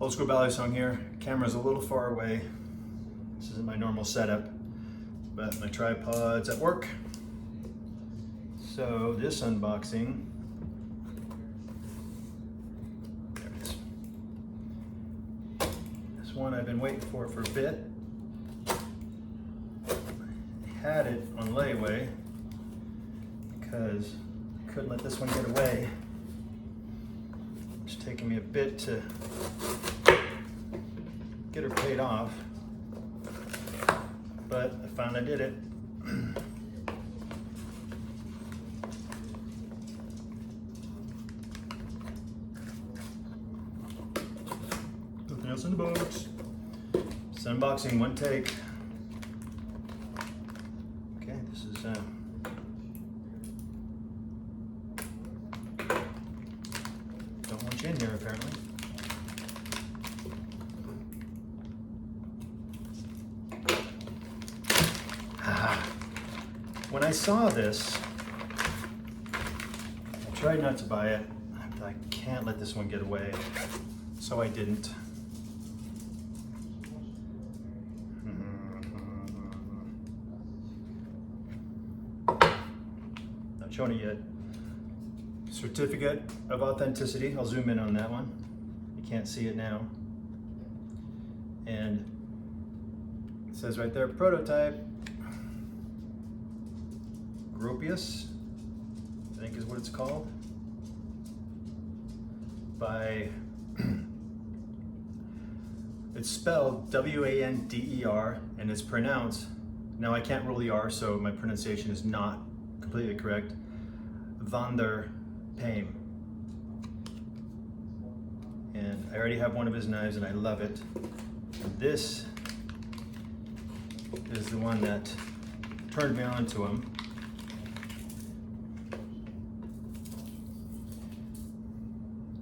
Old school Balisong here. Camera's a little far away. This isn't my normal setup, but my tripod's at work. So this unboxing, there it is. This one I've been waiting for a bit. I had it on layaway because I couldn't let this one get away. It's taking me a bit to get her paid off, but I found I did it. Nothing else in the box. It's unboxing, one take. Okay, this is don't want you in here apparently. When I saw this, I tried not to buy it. I can't let this one get away, so I didn't. Not showing it yet. Certificate of authenticity. I'll zoom in on that one. You can't see it now. And it says right there, prototype. Gropius, I think is what it's called, by, it's spelled W-A-N-D-E-R, and it's pronounced, now I can't rule the R, so my pronunciation is not completely correct, Paim. And I already have one of his knives and I love it. And this is the one that turned me on to him.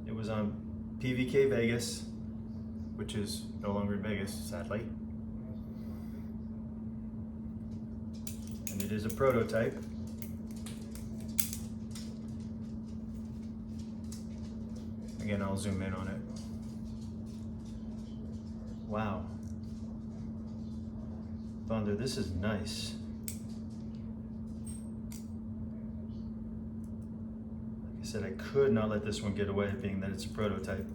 It was on PVK Vegas, which is no longer in Vegas, sadly. And it is a prototype. Again, I'll zoom in on it. Wow. Thunder, this is nice. Like I said, I could not let this one get away, being that it's a prototype.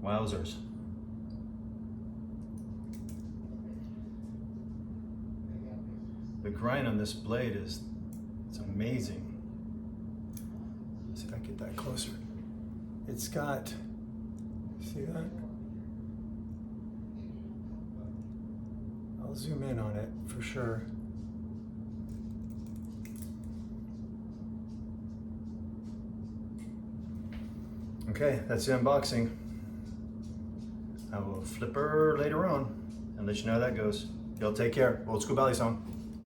Wowzers. The grind on this blade it's amazing. Let's see if I can get that closer. It's got, see that? I'll zoom in on it for sure. Okay, that's the unboxing. I will flip her later on and let you know how that goes. Y'all take care. Old school Balisong.